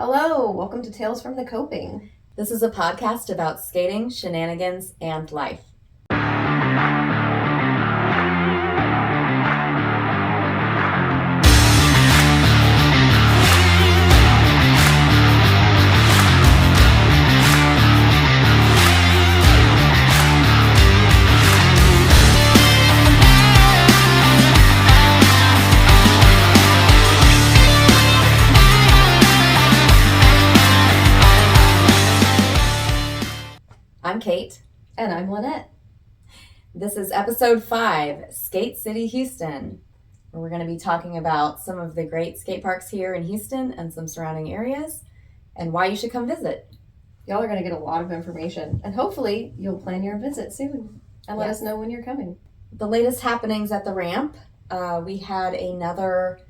Hello, welcome to Tales from the Coping. This is a podcast about skating, shenanigans, and life. I'm Kate. And I'm Lynette. This is episode 5, Skate City, Houston, where we're going to be talking about some of the great skate parks here in Houston and some surrounding areas, and why you should come visit. Y'all are going to get a lot of information, and hopefully you'll plan your visit soon and let us know when you're coming. The latest happenings at the ramp, we had another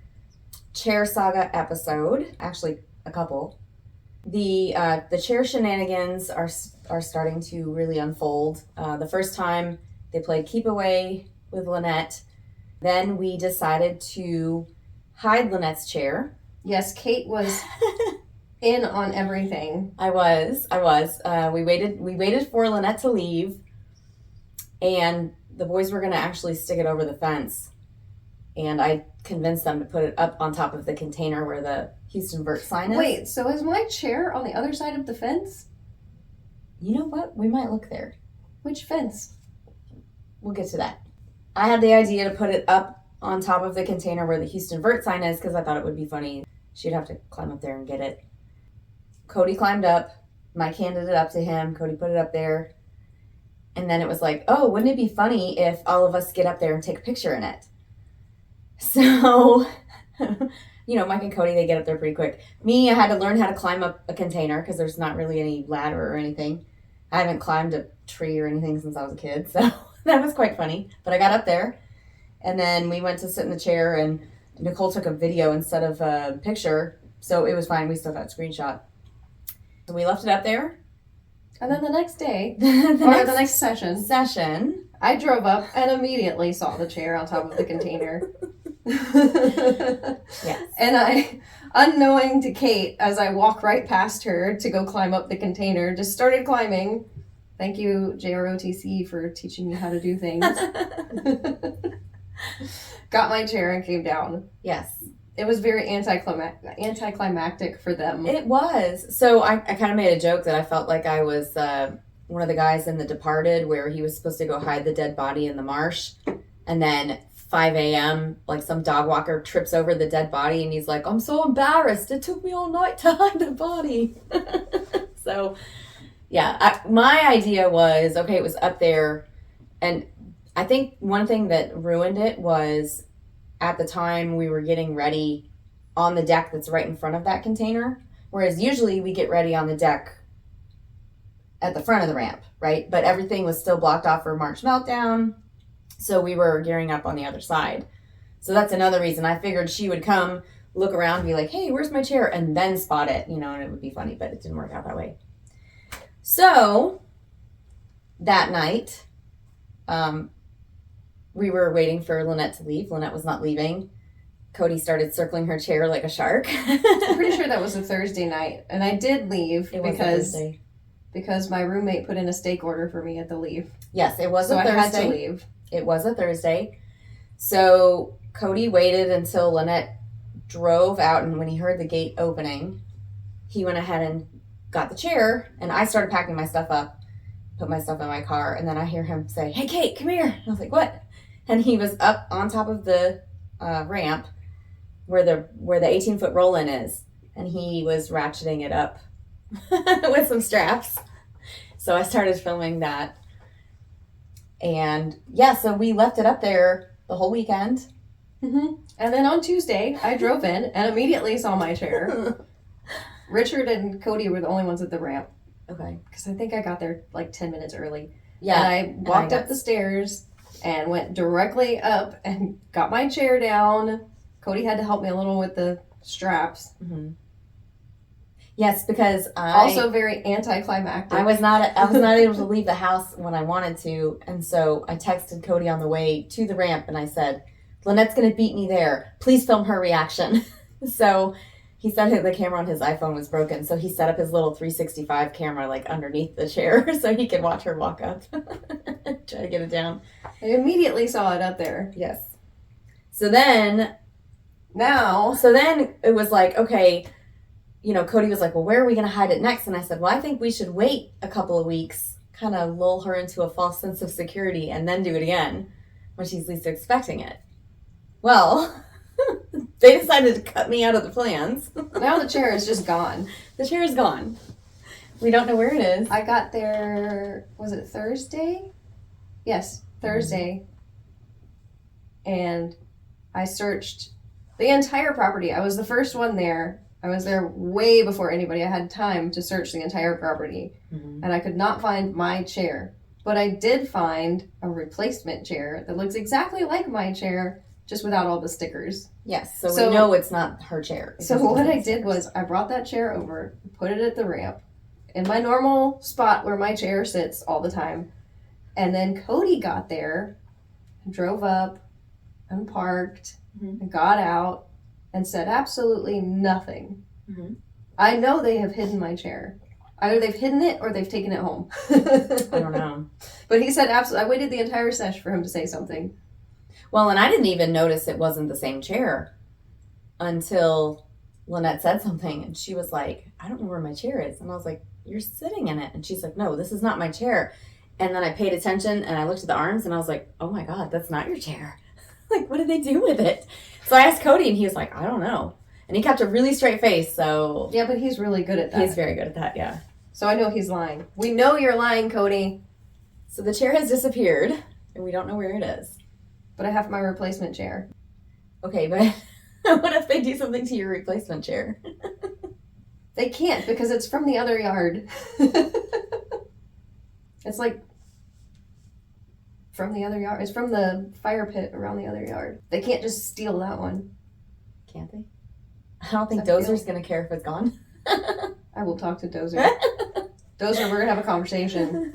chair saga episode, actually a couple. The chair shenanigans are starting to really unfold. The first time they played Keep Away with Lynette. Then we decided to hide Lynette's chair. Yes, Kate was in on everything. I was. We waited for Lynette to leave, and the boys were going to actually stick it over the fence. And I convinced them to put it up on top of the container where the Houston Vert sign is. Wait, so is my chair on the other side of the fence? You know what? We might look there. Which fence? We'll get to that. I had the idea to put it up on top of the container where the Houston Vert sign is because I thought it would be funny. She'd have to climb up there and get it. Cody climbed up. Mike handed it up to him. Cody put it up there. And then it was like, oh, wouldn't it be funny if all of us get up there and take a picture in it? So, Mike and Cody, they get up there pretty quick. Me, I had to learn how to climb up a container because there's not really any ladder or anything. I haven't climbed a tree or anything since I was a kid, so that was quite funny. But I got up there, and then we went to sit in the chair, and Nicole took a video instead of a picture, so it was fine. We still got a screenshot. So we left it up there. And then the next day, the next session, I drove up and immediately saw the chair on top of the container. Yes. And I, unknowing to Kate, as I walk right past her to go climb up the container, just started climbing. Thank you, JROTC, for teaching me how to do things. Got my chair and came down. Yes. It was very anticlimactic for them. It was. So I kind of made a joke that I felt like I was one of the guys in The Departed where he was supposed to go hide the dead body in the marsh. And then 5 a.m., like some dog walker trips over the dead body and he's like, I'm so embarrassed. It took me all night to hide the body. So, yeah, my idea was, okay, it was up there. And I think one thing that ruined it was at the time we were getting ready on the deck that's right in front of that container. Whereas usually we get ready on the deck at the front of the ramp, right? But everything was still blocked off for March Meltdown. So we were gearing up on the other side. So that's another reason. I figured she would come, look around, and be like, hey, where's my chair? And then spot it, and it would be funny, but it didn't work out that way. So that night, we were waiting for Lynette to leave. Lynette was not leaving. Cody started circling her chair like a shark. I'm pretty sure that was a Thursday night. And I did leave because my roommate put in a steak order for me at the leave. Yes, it was a Thursday. So I had to leave. It was a Thursday. So Cody waited until Lynette drove out, and when he heard the gate opening, he went ahead and got the chair, and I started packing my stuff up, put my stuff in my car, and then I hear him say, hey, Kate, come here. And I was like, what? And he was up on top of the ramp where the 18-foot roll-in is, and he was ratcheting it up with some straps. So I started filming that. And yeah, so we left it up there the whole weekend. Mm-hmm. And then on Tuesday, I drove in and immediately saw my chair. Richard and Cody were the only ones at the ramp. Okay. Because I think I got there like 10 minutes early. Yeah. And I walked up the stairs and went directly up and got my chair down. Cody had to help me a little with the straps. Mm-hmm. Yes, because also very anticlimactic. I was not able to leave the house when I wanted to, and so I texted Cody on the way to the ramp, and I said, Lynette's going to beat me there. Please film her reaction. So He said the camera on his iPhone was broken, so he set up his little 365 camera like underneath the chair so he could watch her walk up. Try to get it down. I immediately saw it up there. Yes. So then it was like, okay, you know, Cody was like, well, where are we going to hide it next? And I said, well, I think we should wait a couple of weeks, kind of lull her into a false sense of security, and then do it again when she's least expecting it. Well, they decided to cut me out of the plans. Now the chair is just gone. The chair is gone. We don't know where it is. I got there, was it Thursday? Yes, Thursday. And I searched the entire property. I was the first one there. I was there way before anybody. I had time to search the entire property. And I could not find my chair. But I did find a replacement chair that looks exactly like my chair, just without all the stickers. Yes, so we know it's not her chair. So what I did was I brought that chair over, put it at the ramp, in my normal spot where my chair sits all the time. And then Cody got there, drove up, and parked, and got out, and said absolutely nothing. I know they have hidden my chair. Either they've hidden it or they've taken it home. I don't know. But he said absolutely. I waited the entire sesh for him to say something. Well, and I didn't even notice it wasn't the same chair until Lynette said something, and she was like, I don't know where my chair is. And I was like, you're sitting in it. And she's like, no, this is not my chair. And then I paid attention, and I looked at the arms, and I was like, oh my God, that's not your chair. Like, what did they do with it? So I asked Cody, and he was like, I don't know. And he kept a really straight face, so... Yeah, but he's really good at that. He's very good at that, yeah. So I know he's lying. We know you're lying, Cody. So the chair has disappeared, and we don't know where it is. But I have my replacement chair. Okay, but what if they do something to your replacement chair? They can't, because it's from the other yard. It's like... from the other yard. It's from the fire pit around the other yard. They can't just steal that one. Can't they? I don't think Dozer's going to care if it's gone. I will talk to Dozer. Dozer, we're going to have a conversation.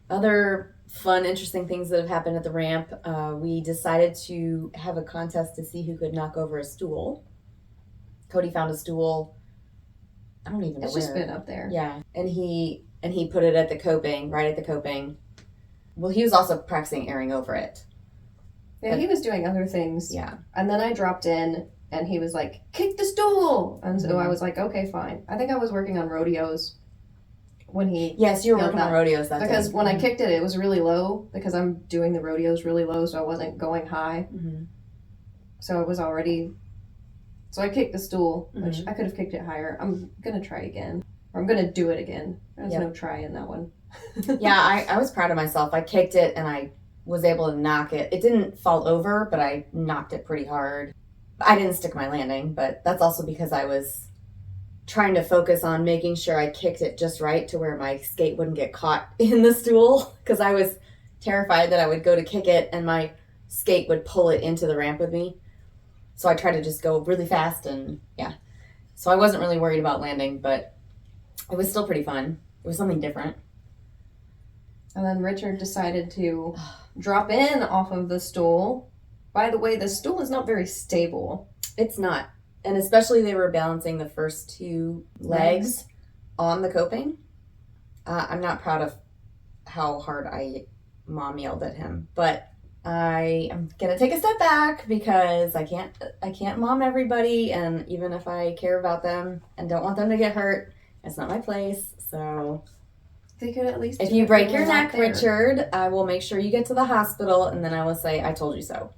Other fun, interesting things that have happened at the ramp. We decided to have a contest to see who could knock over a stool. Cody found a stool. I don't even know It's where. just been up there. Yeah, and he put it at the coping, right at the coping. Well, he was also practicing airing over it. Yeah, he was doing other things. Yeah. And then I dropped in, and he was like, kick the stool! And so I was like, okay, fine. I think I was working on rodeos when he... Yes, you were yelled working on rodeos that day. Because when I kicked it, it was really low, because I'm doing the rodeos really low, so I wasn't going high. So it was already... So I kicked the stool, which I could have kicked it higher. I'm going to try again. Or I'm going to do it again. There's no try in that one. Yeah, I was proud of myself. I kicked it, and I was able to knock it. It didn't fall over, but I knocked it pretty hard. I didn't stick my landing, but that's also because I was trying to focus on making sure I kicked it just right to where my skate wouldn't get caught in the stool, because I was terrified that I would go to kick it and my skate would pull it into the ramp with me. So I tried to just go really fast, and yeah. So I wasn't really worried about landing, but it was still pretty fun. It was something different. And then Richard decided to drop in off of the stool. By the way, the stool is not very stable. It's not. And especially they were balancing the first two legs on the coping. I'm not proud of how hard Mom yelled at him. But I am going to take a step back because I can't mom everybody. And even if I care about them and don't want them to get hurt, it's not my place. So... They could at least... If you break your neck, Richard, I will make sure you get to the hospital, and then I will say, I told you so.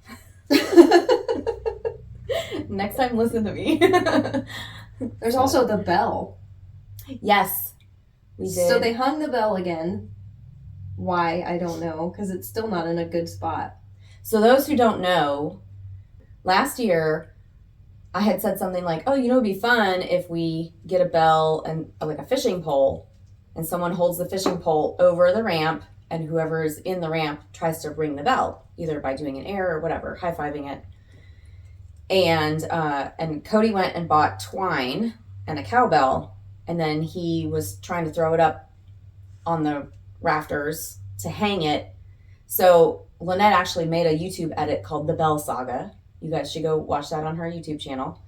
Next time, listen to me. There's also the bell. Yes, we did. So they hung the bell again. Why, I don't know, because it's still not in a good spot. So those who don't know, last year, I had said something like, oh, it'd be fun if we get a bell and like a fishing pole, and someone holds the fishing pole over the ramp, and whoever's in the ramp tries to ring the bell, either by doing an air or whatever, high-fiving it. And Cody went and bought twine and a cowbell, and then he was trying to throw it up on the rafters to hang it. So Lynette actually made a YouTube edit called The Bell Saga. You guys should go watch that on her YouTube channel.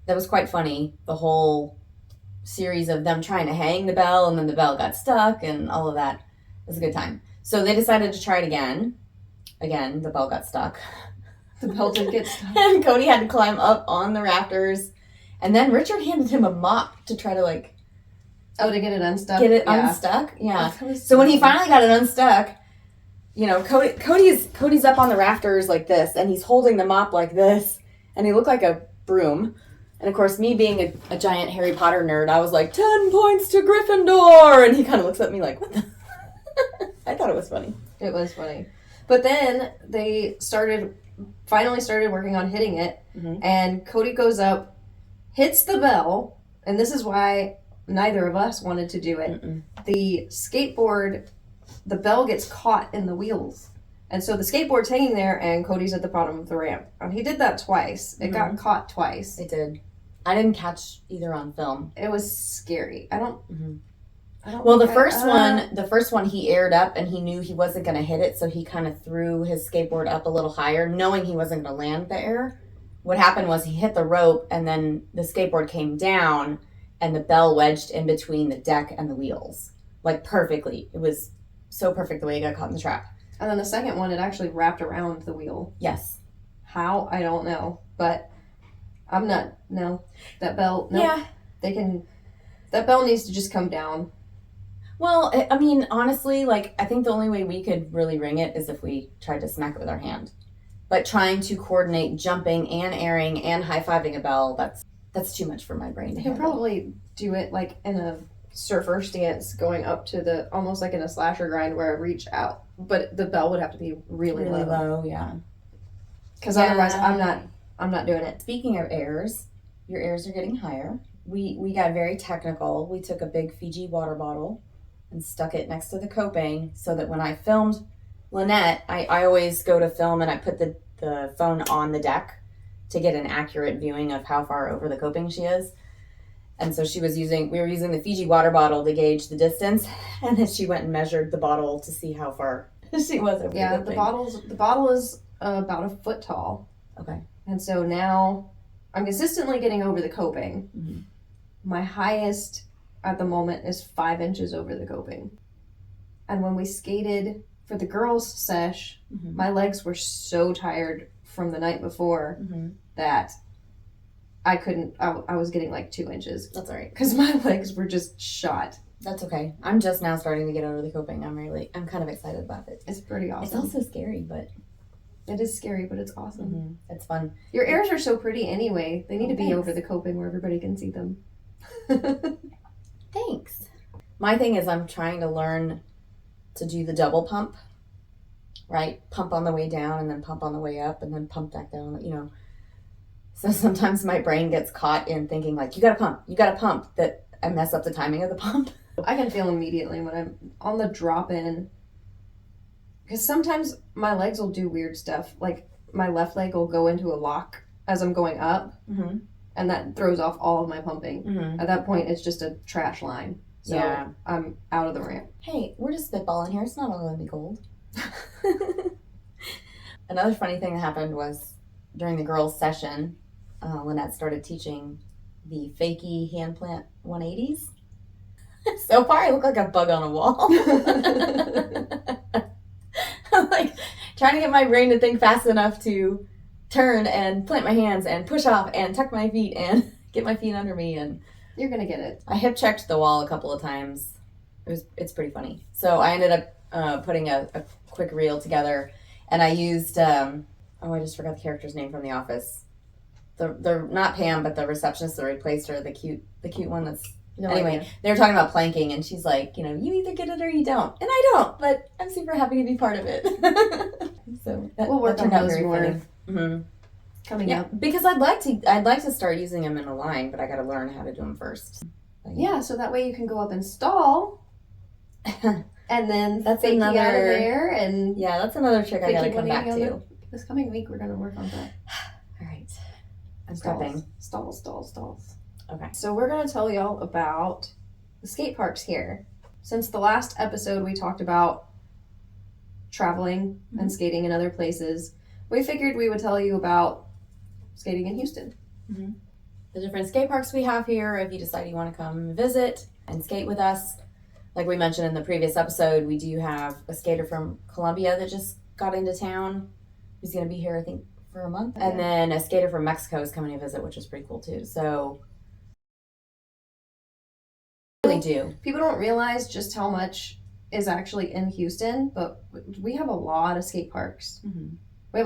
that was quite funny. The whole series of them trying to hang the bell, and then the bell got stuck, and all of that. It was a good time. So they decided to try it again. Again, the bell got stuck. The bell did get stuck. And Cody had to climb up on the rafters. And then Richard handed him a mop to try to, like... Oh, to get it unstuck? Get it unstuck? Yeah. Oh, So when he finally got it unstuck, you know, Cody's up on the rafters like this, and he's holding the mop like this, and he looked like a broom. And, of course, me being a giant Harry Potter nerd, I was like, 10 points to Gryffindor! And he kind of looks at me like, what the... I thought it was funny. It was funny. But then they finally started working on hitting it, and Cody goes up, hits the bell, and this is why neither of us wanted to do it. The skateboard, the bell gets caught in the wheels. And so the skateboard's hanging there, and Cody's at the bottom of the ramp. And he did that twice. It got caught twice. It did. I didn't catch either on film. It was scary. I don't Well, the first one he aired up, and he knew he wasn't going to hit it, so he kind of threw his skateboard up a little higher, knowing he wasn't going to land the air. What happened was he hit the rope, and then the skateboard came down, and the bell wedged in between the deck and the wheels. Like, perfectly. It was so perfect the way it got caught in the trap. And then the second one, it actually wrapped around the wheel. Yes. How? I don't know. But that bell, Yeah. That bell needs to just come down. Well, I mean, honestly, like, I think the only way we could really ring it is if we tried to smack it with our hand. But trying to coordinate jumping and airing and high-fiving a bell, that's too much for my brain to You can handle. probably do it like in a surfer stance, going up to almost like in a slasher grind where I reach out. But the bell would have to be really low. Yeah. Because otherwise, I'm not doing it. Speaking of airs, your airs are getting higher. We got very technical. We took a big Fiji water bottle and stuck it next to the coping so that when I filmed Lynette, I always go to film and I put the phone on the deck to get an accurate viewing of how far over the coping she is. And so we were using the Fiji water bottle to gauge the distance, and then she went and measured the bottle to see how far she was over the coping. The bottle is about a foot tall. Okay. And so now I'm consistently getting over the coping. Mm-hmm. My highest at the moment is 5 inches over the coping. And when we skated for the girls' sesh, my legs were so tired from the night before that I couldn't, I was getting like 2 inches. That's all right. Because my legs were just shot. That's okay. I'm just now starting to get over the coping. I'm kind of excited about it. It's pretty awesome. It's also scary, but... It is scary, but it's awesome. It's fun. Your airs are so pretty anyway. They need to be Thanks. over the coping where everybody can see them. Thanks. My thing is I'm trying to learn to do the double pump, right? Pump on the way down and then pump on the way up and then pump back down, you know. So sometimes my brain gets caught in thinking like, you gotta pump, that I mess up the timing of the pump. I can feel immediately when I'm on the drop in. Because sometimes my legs will do weird stuff. Like my left leg will go into a lock as I'm going up. And that throws off all of my pumping. At that point, it's just a trash line. So Yeah. I'm out of the ramp. Hey, we're just spitballing here. It's not all gonna be gold. Another funny thing that happened was during the girls' session, Lynette started teaching the fakie hand plant 180s. So far, I look like a bug on a wall. I'm like trying to get my brain to think fast enough to turn and plant my hands and push off and tuck my feet and get my feet under me, and You're going to get it. I hip checked the wall a couple of times. It's pretty funny. So I ended up putting a quick reel together, and I used I just forgot the character's name from The Office. The not Pam, but the receptionist that replaced her, the cute one that's anyway. They were talking about planking, and she's like, you either get it or you don't, and I don't, but I'm super happy to be part of it. So we'll work on those more coming up. Because I'd like to start using them in a line, but I got to learn how to do them first. Yeah, so that way you can go up and stall, and then That's fake another you out of there, and yeah, that's another trick I got to come back to. This coming week, we're going to work on that. All right, I'm stopping. Stalls. Okay. So we're going to tell y'all about the skate parks here. Since the last episode we talked about traveling and skating in other places, we figured we would tell you about skating in Houston. the different skate parks we have here if you decide you want to come visit and skate with us. Like we mentioned in the previous episode, we do have a skater from Colombia that just got into town. He's going to be here, I think, for a month. And then a skater from Mexico is coming to visit, which is pretty cool too. So, really do. People don't realize just how much is actually in Houston, but we have a lot of skate parks. Mm-hmm. We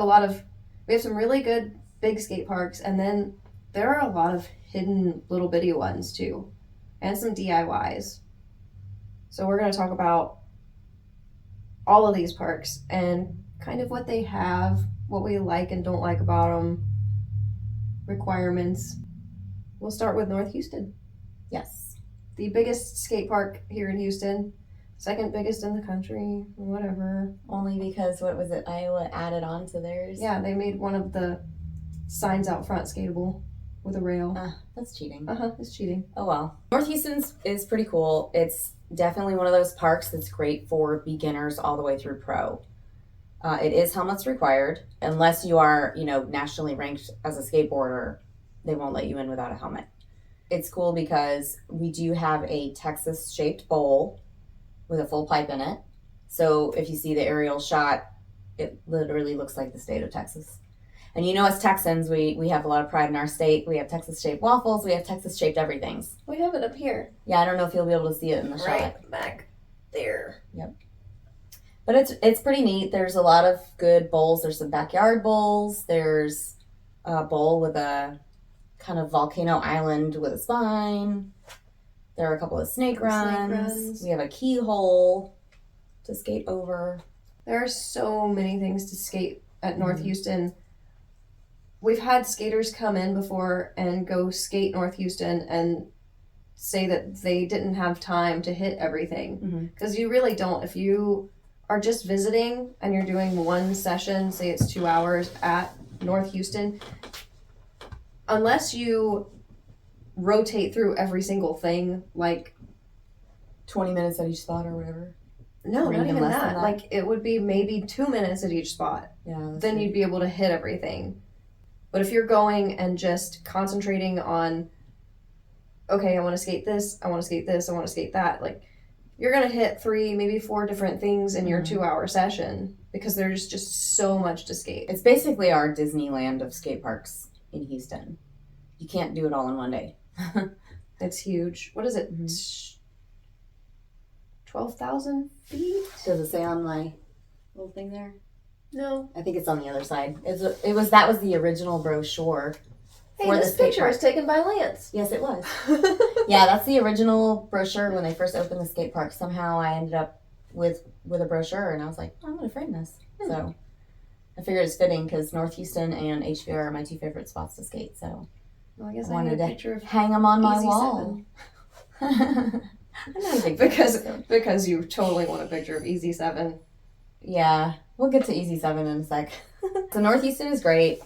have some really good big skate parks, and then there are a lot of hidden little bitty ones too, and some DIYs. So we're going to talk about all of these parks and kind of what they have, what we like and don't like about them, requirements. We'll start with North Houston. Yes. The biggest skate park here in Houston, second biggest in the country, whatever. Only because, what was it, Iowa added on to theirs? Yeah, they made one of the signs out front skatable with a rail. That's cheating. It's cheating. Oh well. North Houston's is pretty cool. It's definitely one of those parks that's great for beginners all the way through pro. It is helmets required. Unless you are, nationally ranked as a skateboarder, they won't let you in without a helmet. It's cool because we do have a Texas-shaped bowl with a full pipe in it. So if you see the aerial shot, it literally looks like the state of Texas. And as Texans, we have a lot of pride in our state. We have Texas-shaped waffles. We have Texas-shaped everythings. We have it up here. Yeah, I don't know if you'll be able to see it in the shot. Right back there. Yep. But it's pretty neat. There's a lot of good bowls. There's some backyard bowls. There's a bowl with a kind of volcano island with a spine. There are a couple of snake runs. We have a keyhole to skate over. There are so many things to skate at North Houston. We've had skaters come in before and go skate North Houston and say that they didn't have time to hit everything. Because you really don't. If you are just visiting and you're doing one session, say it's 2 hours at North Houston, unless you rotate through every single thing, like 20 minutes at each spot or whatever. No, or not even less that. than that. Like it would be maybe 2 minutes at each spot. Yeah. Then true. you'd be able to hit everything. But if you're going and just concentrating on, okay, I want to skate this, I want to skate this, I want to skate that, like you're going to hit 3, maybe 4 different things in your 2-hour session because there's just so much to skate. It's basically our Disneyland of skate parks in Houston. You can't do it all in one day. It's huge. What is it? 12,000 feet? Does it say on my little thing there? No. I think it's on the other side. That was the original brochure. Hey, this picture was taken by Lance. Yes, it was. Yeah, that's the original brochure when they first opened the skate park. Somehow I ended up with a brochure, and I was like, I'm going to frame this. So I figured it's fitting because North Houston and HVR are my 2 favorite spots to skate. So Well, I guess I I wanted need a to picture of hang them on my Easy wall. I'm not a big because you totally want a picture of Easy 7. Yeah, we'll get to Easy 7 in a sec. So North Houston is great.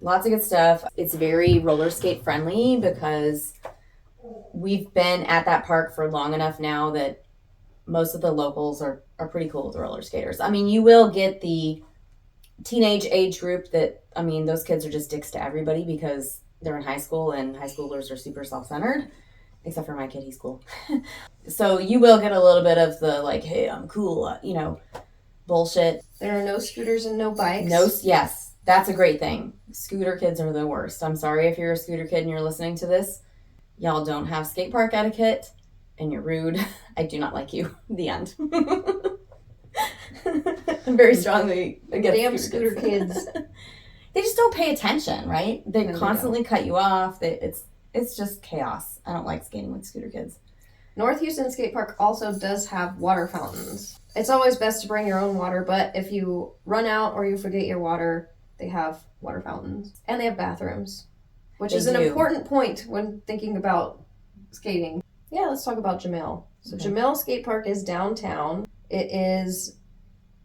Lots of good stuff. It's very roller skate friendly because we've been at that park for long enough now that most of the locals are pretty cool with roller skaters. I mean, you will get the teenage age group that, those kids are just dicks to everybody because they're in high school and high schoolers are super self-centered. Except for my kid, he's cool. So you will get a little bit of the like, hey, I'm cool, bullshit. There are no scooters and no bikes. Yes, that's a great thing. Scooter kids are the worst. I'm sorry if you're a scooter kid and you're listening to this. Y'all don't have skate park etiquette and you're rude. I do not like you. The end. I'm very strongly against Damn scooter kids. They just don't pay attention, right? They No, they constantly cut you off. It's just chaos. I don't like skating with scooter kids. North Houston Skate Park also does have water fountains. It's always best to bring your own water, but if you run out or you forget your water, they have water fountains. And they have bathrooms, which is an important point when thinking about skating. Yeah, let's talk about Jamel. So Jamel Skate Park is downtown. It is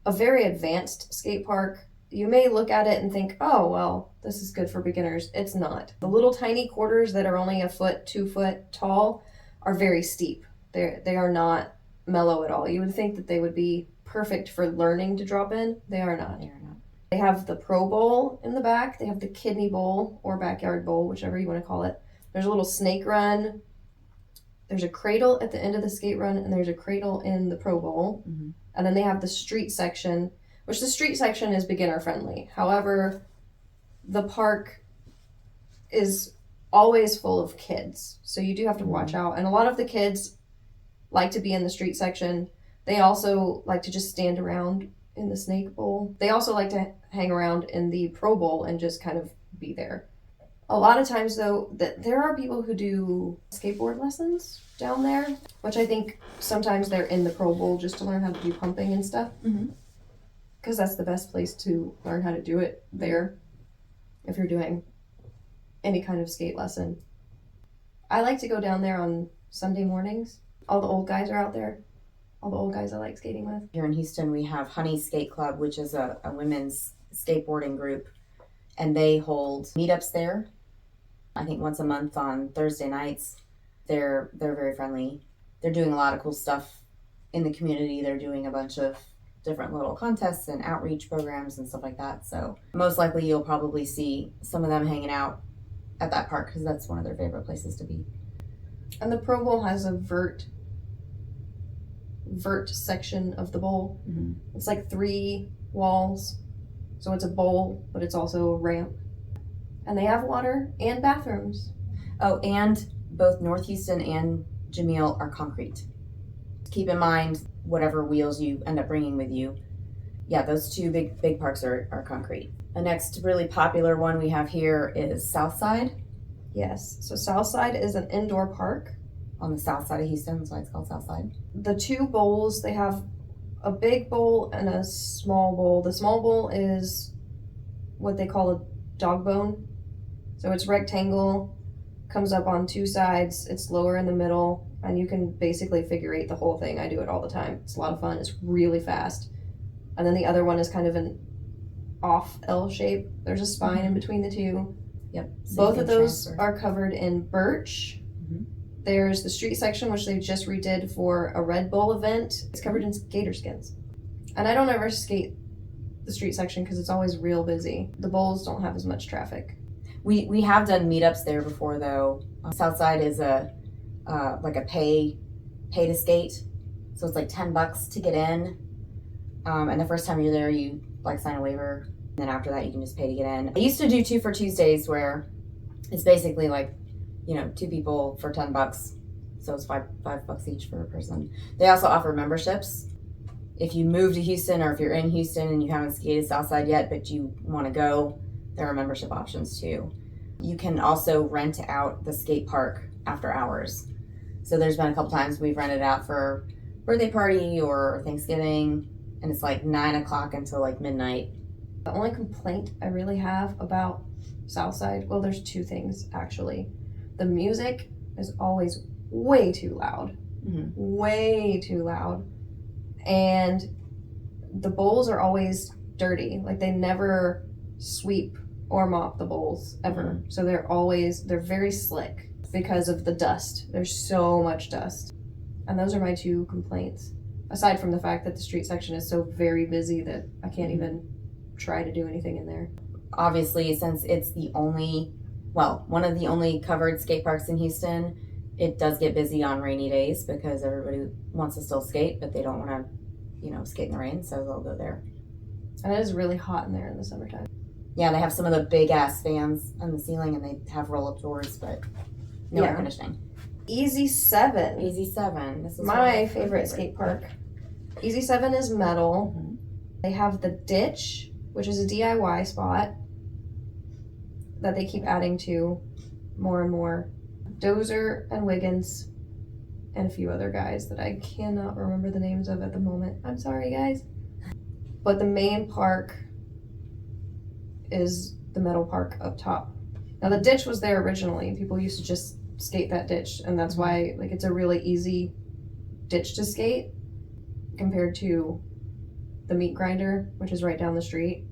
a very advanced skate park. You may look at it and think, oh, well, this is good for beginners. It's not. The little tiny quarters that are only 1 foot, 2 foot tall are very steep. They are not mellow at all. You would think that they would be perfect for learning to drop in. They are not. They have the Pro Bowl in the back. They have the Kidney Bowl or Backyard Bowl, whichever you want to call it. There's a little snake run. There's a cradle at the end of the skate run, and there's a cradle in the Pro Bowl. Mm-hmm. And then they have the street section, which the street section is beginner friendly. However, the park is always full of kids, so you do have to watch out. And a lot of the kids like to be in the street section. They also like to just stand around in the Snake Bowl. They also like to hang around in the Pro Bowl and just kind of be there. A lot of times, though, there are people who do skateboard lessons down there, which I think sometimes they're in the Pro Bowl just to learn how to do pumping and stuff. Because that's the best place to learn how to do it there if you're doing any kind of skate lesson. I like to go down there on Sunday mornings. All the old guys are out there. All the old guys I like skating with. Here in Houston, we have Honey Skate Club, which is a women's skateboarding group, and they hold meetups there. I think once a month on Thursday nights. They're very friendly. They're doing a lot of cool stuff in the community. They're doing a bunch of different little contests and outreach programs and stuff like that. So most likely you'll probably see some of them hanging out at that park because that's one of their favorite places to be. And the Pro Bowl has a vert section of the bowl. It's like 3 walls, so it's a bowl, but it's also a ramp. And they have water and bathrooms. Oh, and both North Houston and Jameel are concrete. Keep in mind whatever wheels you end up bringing with you. Yeah, those 2 big parks are concrete. The next really popular one we have here is Southside. Yes, so Southside is an indoor park. On the south side of Houston, that's why it's called Southside. The 2 bowls, they have a big bowl and a small bowl. The small bowl is what they call a dog bone. So it's rectangle, comes up on 2 sides, it's lower in the middle, and you can basically figure 8 the whole thing. I do it all the time. It's a lot of fun. It's really fast. And then the other one is kind of an off L shape. There's a spine in between the 2. Yep. So both of those are covered in birch. There's the street section, which they just redid for a Red Bull event. It's covered in gator skins. And I don't ever skate the street section because it's always real busy. The bowls don't have as much traffic. We have done meetups there before, though. Southside is a like a pay to skate, so it's like $10 to get in. And the first time you're there, you like sign a waiver. And then after that, you can just pay to get in. I used to do 2 for Tuesdays, where it's basically like, 2 people for $10. So it's $5 each for a person. They also offer memberships. If you move to Houston, or if you're in Houston and you haven't skated Southside yet, but you want to go, there are membership options too. You can also rent out the skate park after hours. So there's been a couple times we've rented out for birthday party or Thanksgiving, and it's like 9 o'clock until like midnight. The only complaint I really have about Southside, well, there's 2 things actually. The music is always way too loud. Way too loud. And the bowls are always dirty. Like, they never sweep or mop the bowls ever. So they're very slick because of the dust. There's so much dust. And those are my 2 complaints. Aside from the fact that the street section is so very busy that I can't even try to do anything in there. Obviously, since it's one of the only covered skate parks in Houston, it does get busy on rainy days because everybody wants to still skate, but they don't want to, skate in the rain, so they'll go there. And it is really hot in there in the summertime. Yeah, they have some of the big ass fans on the ceiling, and they have roll up doors, but no air conditioning. Easy 7. Easy 7. This is my favorite skate park. Easy 7 is metal. They have the Ditch, which is a DIY spot that they keep adding to more and more. Dozer and Wiggins and a few other guys that I cannot remember the names of at the moment. I'm sorry, guys. But the main park is the metal park up top. Now, the Ditch was there originally. People used to just skate that ditch, and that's why it's a really easy ditch to skate compared to the Meat Grinder, which is right down the street,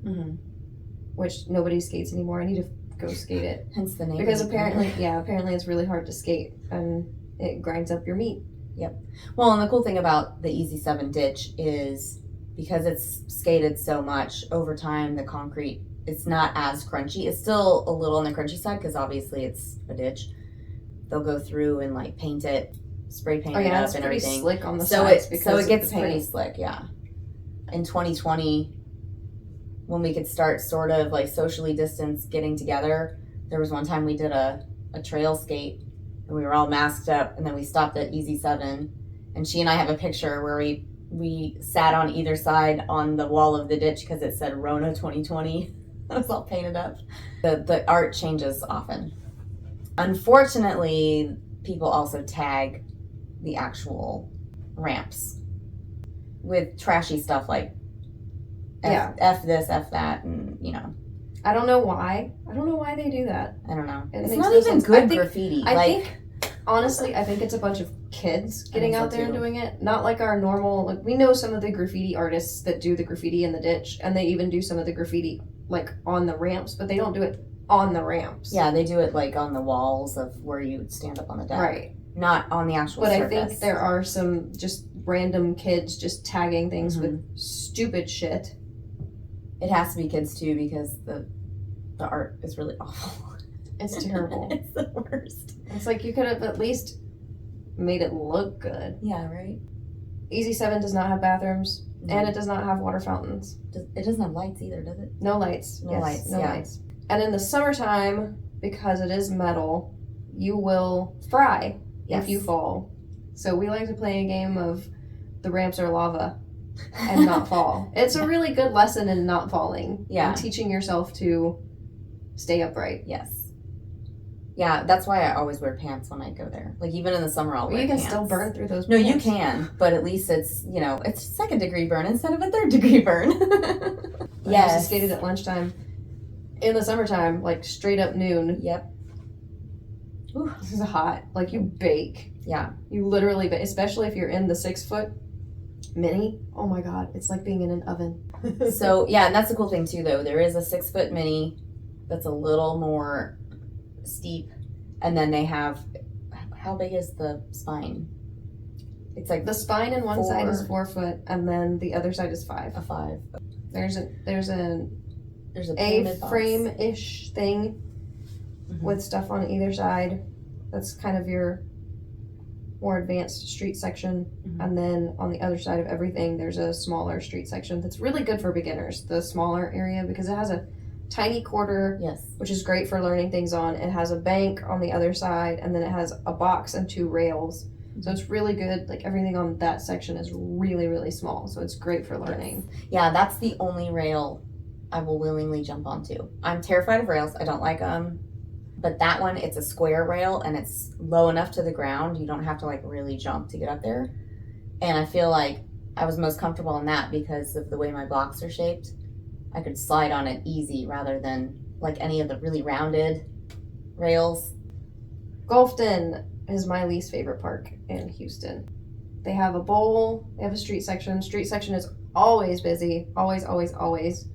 which nobody skates anymore. I need to go skate it. Hence the name. Because apparently it's really hard to skate, and it grinds up your meat. Yep. Well, and the cool thing about the Easy 7 ditch is because it's skated so much over time, the concrete, it's not as crunchy. It's still a little on the crunchy side because obviously it's a ditch. They'll go through and like paint it, spray paint it up it's and pretty everything. slick on the So sides it gets of the pretty paint. slick, yeah. In 2020, when we could start sort of like socially distanced getting together, there was one time we did a trail skate and we were all masked up, and then we stopped at Sk8, and she and I have a picture where we sat on either side on the wall of the ditch because it said Rona 2020. It was all painted up. The art changes often. Unfortunately, people also tag the actual ramps with trashy stuff like F this, F that, and I don't know why. I don't know why they do that. I don't know. It It's makes not no even sense. good graffiti. Honestly, I think it's a bunch of kids getting so out there and too. doing it. Not like our normal, like we know some of the graffiti artists that do the graffiti in the ditch, and they even do some of the graffiti like on the ramps, but they don't do it on the ramps. Yeah, they do it like on the walls of where you stand up on the deck. Right. Not on the actual But surface. I think there are some just random kids just tagging things Mm-hmm. with stupid shit. It has to be kids too because the art is really awful. It's terrible. It's the worst. It's like you could have at least made it look good. Yeah, right? Sk8 does not have bathrooms, and it does not have water fountains. It doesn't have lights either, does it? No lights. No lights, No yeah. lights. And in the summertime, because it is metal, you will fry if you fall. So we like to play a game of the ramps are lava and not fall. It's a really good lesson in not falling. Yeah. And teaching yourself to stay upright. Yes. Yeah, that's why I always wear pants when I go there. Like even in the summer, I'll wear You can pants. still burn through those No, pants. you can, but at least it's it's second degree burn instead of a third degree burn. I used to skated at lunchtime. In the summertime, like straight up noon. Yep. Ooh, this is hot. Like you bake. Yeah. You literally bake, especially if you're in the 6-foot mini. Oh my god, it's like being in an oven. So yeah, and that's the cool thing too though. There is a 6-foot mini that's a little more steep, and then they have, how big is the spine? It's like the spine in one 4. side is 4 foot, and then the other side is 5. a 5. There's a pyramid box. frame-ish thing Mhm. with stuff on either side. That's kind of your more advanced street section. Mhm. And then on the other side of everything, there's a smaller street section that's really good for beginners, the smaller area, because it has a tiny quarter, Yes. which is great for learning things on. It has a bank on the other side, and then it has a box and 2 rails. So it's really good. Like everything on that section is really, really small. So it's great for learning. Yeah, that's the only rail I will willingly jump onto. I'm terrified of rails. I don't like them. But that one, it's a square rail and it's low enough to the ground. You don't have to like really jump to get up there. And I feel like I was most comfortable on that because of the way my blocks are shaped. I could slide on it easy rather than like any of the really rounded rails. Gulfton is my least favorite park in Houston. They have a bowl, they have a street section. Street section is always busy. Always, always, always.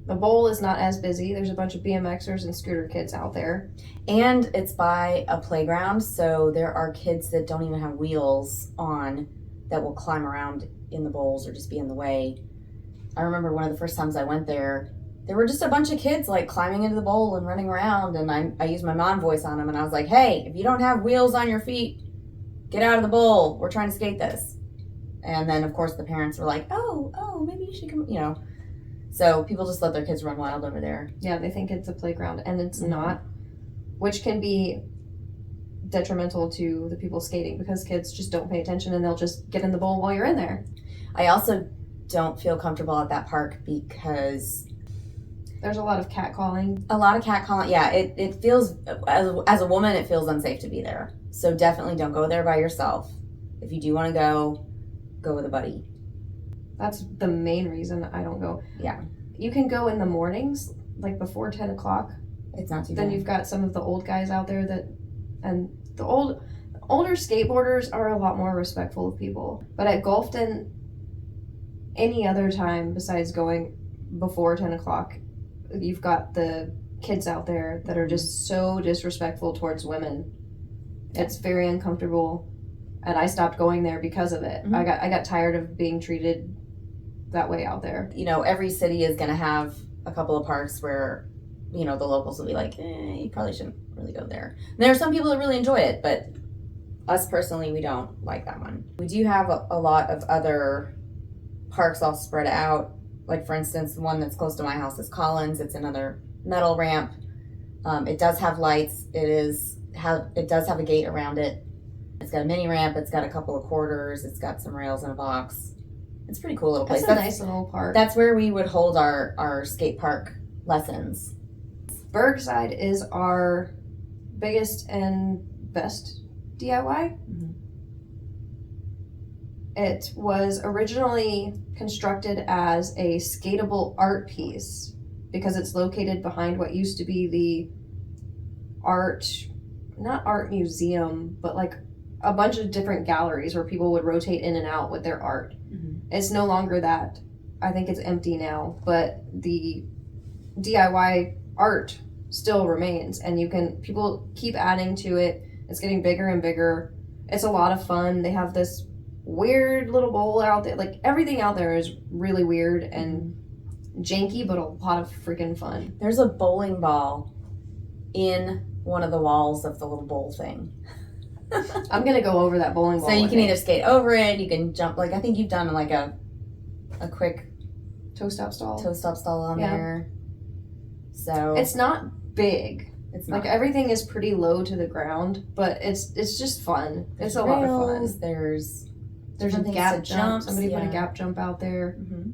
The bowl is not as busy. There's a bunch of BMXers and scooter kids out there. And it's by a playground, so there are kids that don't even have wheels on that will climb around in the bowls or just be in the way. I remember one of the first times I went there were just a bunch of kids like climbing into the bowl and running around, and I used my mom voice on them and I was like, hey, if you don't have wheels on your feet, get out of the bowl. We're trying to skate this. And then of course the parents were like, oh, maybe you should come, So people just let their kids run wild over there. Yeah, they think it's a playground, and it's not, which can be detrimental to the people skating because kids just don't pay attention and they'll just get in the bowl while you're in there. I also don't feel comfortable at that park because there's a lot of catcalling. a lot of catcalling. Yeah, it feels, as a woman, it feels unsafe to be there. So definitely don't go there by yourself. If you do want to go with a buddy. That's the main reason I don't go. Yeah. You can go in the mornings, like before 10 o'clock. It's not too Then bad. you've got some of the old guys out there and the older skateboarders are a lot more respectful of people. But at Gulfton, any other time besides going before 10 o'clock, you've got the kids out there that are just so disrespectful towards women. It's very uncomfortable, and I stopped going there because of it. Mhm. I got tired of being treated that way out there. You know, every city is going to have a couple of parks where, you know, the locals will be like, you probably shouldn't really go there. And there are some people that really enjoy it, but us personally, we don't like that one. We do have a lot of other parks all spread out. Like, for instance, the one that's close to my house is Collins. It's another metal ramp. It does have lights. It does have a gate around it. It's got a mini ramp. It's got a couple of quarters. It's got some rails and a box. It's a pretty cool little place. That's a nice little park. That's where we would hold our skate park lessons. Bergside is our biggest and best DIY. Mhm. It was originally constructed as a skatable art piece because it's located behind what used to be the not art museum, but like a bunch of different galleries where people would rotate in and out with their art. Mhm. It's no longer that. I think it's empty now, but the DIY art still remains, and people keep adding to it. It's getting bigger and bigger. It's a lot of fun. They have this weird little bowl out there. Like, everything out there is really weird and janky, but a lot of freaking fun. There's a bowling ball in one of the walls of the little bowl thing. I'm gonna go over that bowling ball. So you can either skate over it, you can jump. Like, I think you've done like a quick toe stop stall on there. So it's not big. It's not. Like, everything is pretty low to the ground, but it's just fun. It's a lot of fun. There's a gap jump. Somebody put a yeah. gap jump out there. Mm-hmm.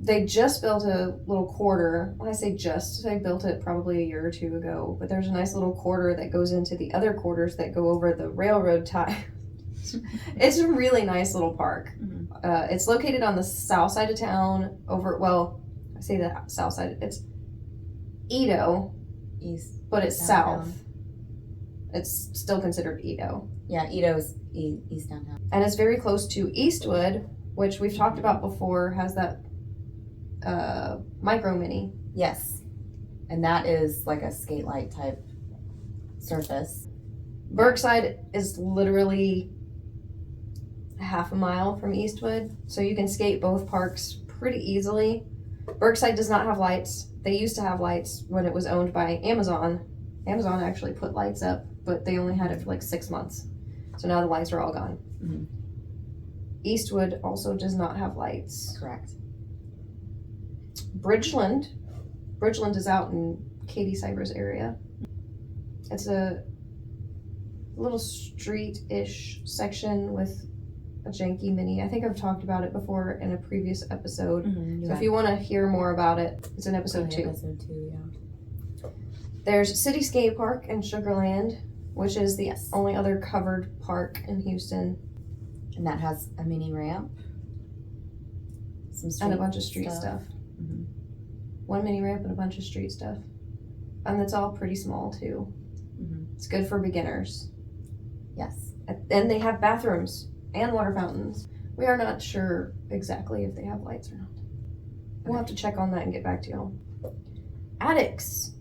They just built a little quarter. When I say just, they built it probably a year or two ago. But there's a nice little quarter that goes into the other quarters that go over the railroad tie. It's a really nice little park. Mm-hmm. It's located on the south side of town. I say the south side. It's Edo, East, but it's downtown. south. It's still considered Edo. Yeah, Edo's East downtown. And it's very close to Eastwood, which we've talked about before, has that micro mini. Yes, and that is like a skate light type surface. Bergside is literally half a mile from Eastwood, so you can skate both parks pretty easily. Bergside does not have lights. They used to have lights when it was owned by Amazon. Amazon actually put lights up, but they only had it for like 6 months. So now the lights are all gone. Mm-hmm. Eastwood also does not have lights. Correct. Bridgeland is out in Katy Cypress area. It's a little street-ish section with a janky mini. I think I've talked about it before in a previous episode. Mm-hmm, So if you want to hear more about it, it's in episode 2. Episode 2, yeah. There's City Skate Park in Sugarland, which is the only other covered park in Houston. And that has a mini ramp. Some street And a bunch of street stuff. Mm-hmm. One mini ramp and a bunch of street stuff. And it's all pretty small too. Mm-hmm. It's good for beginners. Yes. And they have bathrooms and water fountains. We are not sure exactly if they have lights or not. We'll have to check on that and get back to y'all. Addicts.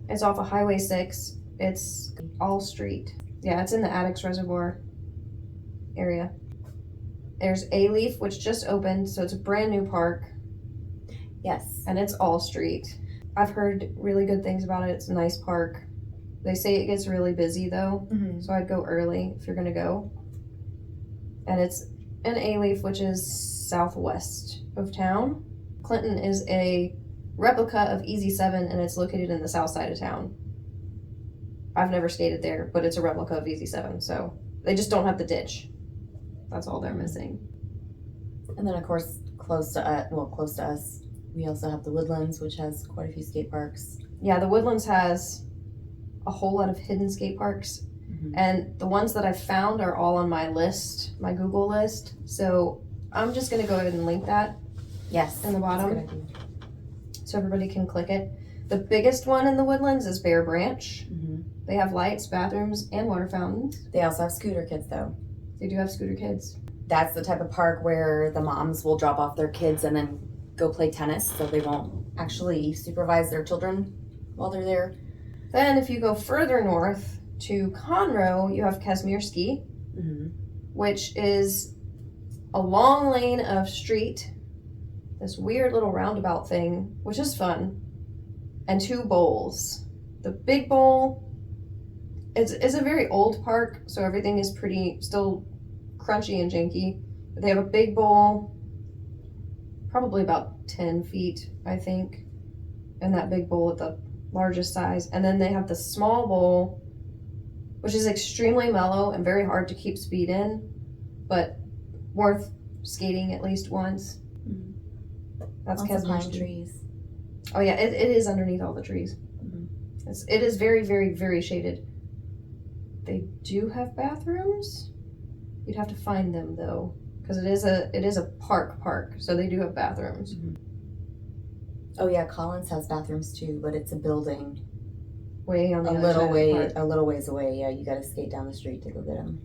It's off of Highway 6. It's all street. Yeah, it's in the Addicts Reservoir area. There's A-Leaf, which just opened, so it's a brand new park. Yes. And it's all street. I've heard really good things about it. It's a nice park. They say it gets really busy though, Mm-hmm. so I'd go early if you're gonna go. And it's in A-Leaf, which is southwest of town. Clinton is a replica of Easy 7, and it's located in the south side of town. I've never skated there, but it's a replica of Easy 7, so they just don't have the ditch. That's all they're missing. And then, of course, close to us, we also have the Woodlands, which has quite a few skate parks. Yeah, the Woodlands has a whole lot of hidden skate parks. Mm-hmm. And the ones that I've found are all on my list, my Google list. So I'm just going to go ahead and link that Yes. in the bottom That's a good idea. so everybody can click it. The biggest one in the Woodlands is Bear Branch. Mm-hmm. They have lights, bathrooms, and water fountains. They also have scooter kids, though. They do have scooter kids. That's the type of park where the moms will drop off their kids and then go play tennis, so they won't actually supervise their children while they're there. Then if you go further north to Conroe, you have Casimir Ski, Mm-hmm. which is a long lane of street, this weird little roundabout thing, which is fun, and 2 bowls. The big bowl is a very old park, so everything is pretty still crunchy and janky. But they have a big bowl, probably about 10 feet, I think, and that big bowl at the largest size. And then they have the small bowl, which is extremely mellow and very hard to keep speed in, but worth skating at least once. That's Lots of pine Kesner's. trees. Oh yeah, it is underneath all the trees. It is very, very, very shaded. They do have bathrooms. You'd have to find them though, because it is a park, so they do have bathrooms. Oh yeah, Collins has bathrooms too, but it's a building Way on the a other little side of the way, park. a little ways away. Yeah, you got to skate down the street to go get them.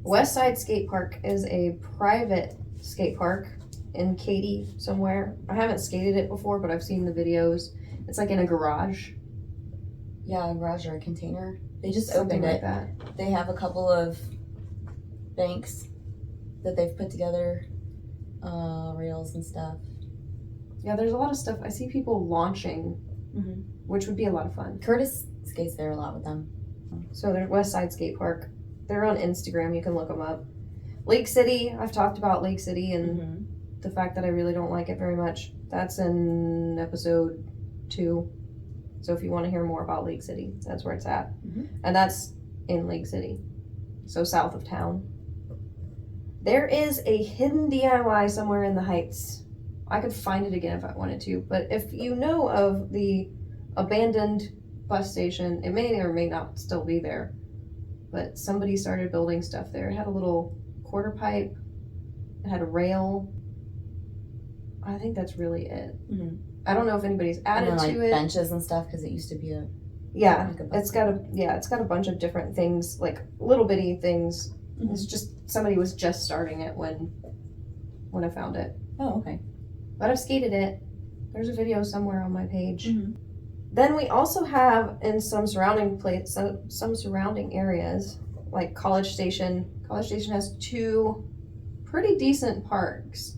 West Side Skate Park is a private skate park in Katy somewhere. I haven't skated it before, but I've seen the videos. It's like in a garage. Yeah, a garage or a container. They just Something opened like it. that. They have a couple of banks that they've put together, rails and stuff. Yeah, there's a lot of stuff. I see people launching, which would be a lot of fun. Curtis skates there a lot with them. So there's West Side Skate Park. They're on Instagram. You can look them up. Lake City. I've talked about Lake City and the fact that I really don't like it very much. That's in episode 2. So if you want to hear more about Lake City, that's where it's at. And that's in Lake City. So south of town. There is a hidden DIY somewhere in the Heights. I could find it again if I wanted to. But if you know of the abandoned bus station, it may or may not still be there. But somebody started building stuff there. It had a little quarter pipe. It had a rail. I think that's really it. I don't know if anybody's added and then, to like it. benches and stuff because it used to be a Yeah, like a bus it's got a bunch of different things, like little bitty things. It's just somebody was just starting it when I found it. Oh, okay. But I've skated it. There's a video somewhere on my page. Then we also have in some surrounding some surrounding areas, like College Station. College Station has 2 pretty decent parks.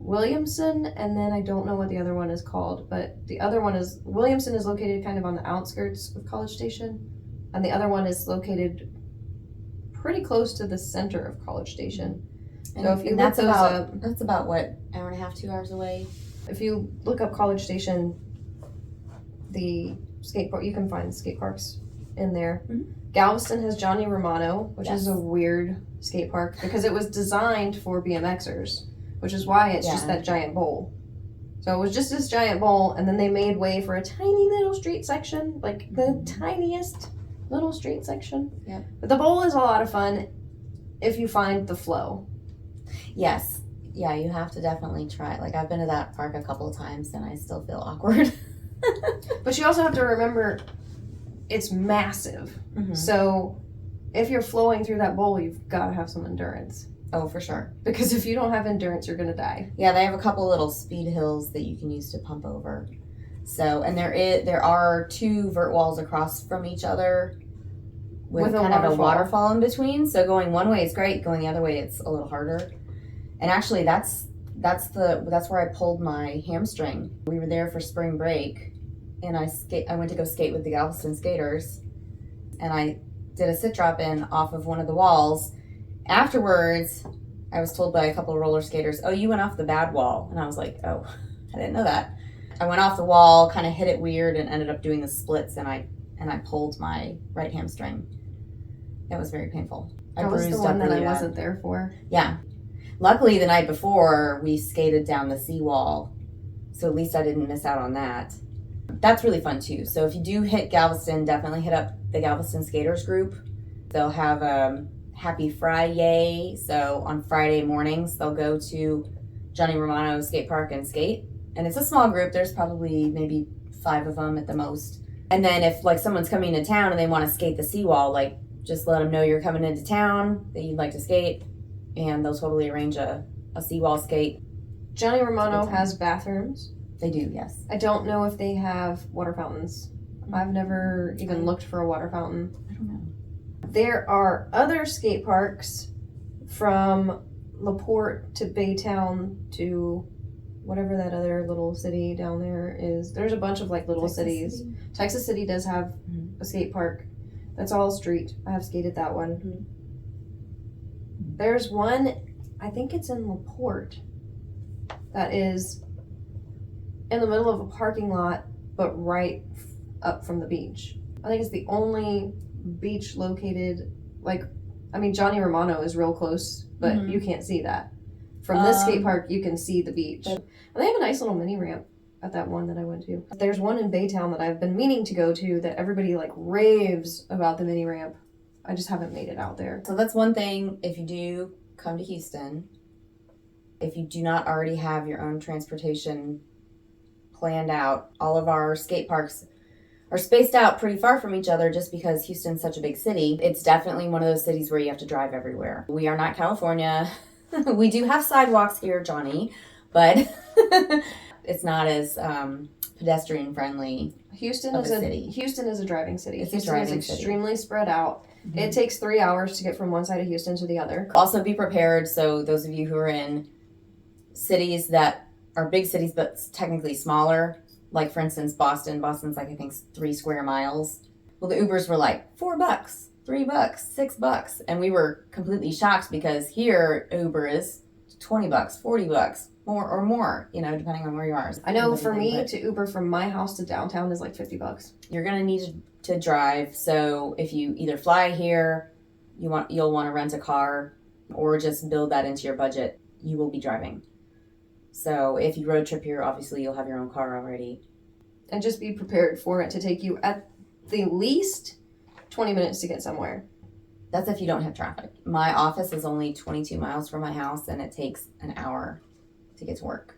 Williamson, and then I don't know what the other one is called, but the other one is Williamson is located kind of on the outskirts of College Station, and the other one is located pretty close to the center of College Station. So if you look those up, that's about what, hour and a half, 2 hours away. if you look up College Station, the skate park, you can find skate parks in there. Galveston has Johnny Romano, which is a weird skate park because it was designed for BMXers, which is why it's just that giant bowl. So it was just this giant bowl, and then they made way for a tiny little street section, like the tiniest little street section. Yep. But the bowl is a lot of fun if you find the flow. Yes. Yeah, you have to definitely try it. Like, I've been to that park a couple of times, and I still feel awkward. But you also have to remember, it's massive. So if you're flowing through that bowl, you've got to have some endurance. Oh, for sure. Because if you don't have endurance, you're going to die. Yeah, they have a couple little speed hills that you can use to pump over. So, and there are 2 vert walls across from each other with kind of a waterfall in between. So going one way is great. Going the other way, it's a little harder. And actually, that's where I pulled my hamstring. We were there for spring break, and I went to go skate with the Galveston skaters, and I did a sit drop in off of one of the walls. Afterwards, I was told by a couple of roller skaters, "Oh, you went off the bad wall," and I was like, "Oh, I didn't know that." I went off the wall, kind of hit it weird, and ended up doing the splits, and I pulled my right hamstring. That was very painful. That was the one that I wasn't there for. Yeah. Luckily, the night before, we skated down the seawall, so at least I didn't miss out on that. That's really fun, too. So if you do hit Galveston, definitely hit up the Galveston Skaters group. They'll have Happy Friday. So on Friday mornings, they'll go to Johnny Romano Skate Park and skate. And it's a small group. There's probably maybe 5 of them at the most. And then if like someone's coming into town and they want to skate the seawall, like just let them know you're coming into town, that you'd like to skate, and they'll totally arrange a seawall skate. Johnny Romano has bathrooms. They do, yes. I don't know if they have water fountains. I've never even looked for a water fountain. I don't know. There are other skate parks from LaPorte to Baytown to whatever that other little city down there is. There's a bunch of like little Texas cities. City? Texas City does have a skate park. That's all street. I have skated that one. Mhm. There's one, I think it's in LaPorte, that is in the middle of a parking lot, but right up from the beach. I think it's the only beach located, like, I mean, Johnny Romano is real close, but Mhm. you can't see that. From this skate park, you can see the beach. And they have a nice little mini ramp at that one that I went to. There's one in Baytown that I've been meaning to go to that everybody like raves about the mini ramp. I just haven't made it out there. So that's one thing. If you do come to Houston, if you do not already have your own transportation planned out, all of our skate parks are spaced out pretty far from each other just because Houston's such a big city. It's definitely one of those cities where you have to drive everywhere. We are not California. We do have sidewalks here, Johnny, but it's not as pedestrian friendly. Houston of is a a city. Houston is a driving city. It's a Houston driving is city. extremely spread out. Mm-hmm. It takes 3 hours to get from one side of Houston to the other. Also be prepared. So those of you who are in cities that are big cities but technically smaller, like for instance Boston. Boston's like I think 3 square miles. Well, the Ubers were like $4, $3, $6, and we were completely shocked because here Uber is $20, $40 more, you know, depending on where you are. I know for me to Uber from my house to downtown is like $50. You're gonna need to drive. So if you either fly here, you'll want to rent a car, or just build that into your budget. You will be driving. So if you road trip here, obviously you'll have your own car already. And just be prepared for it to take you at the least 20 minutes to get somewhere. That's if you don't have traffic. My office is only 22 miles from my house, and it takes an hour to get to work.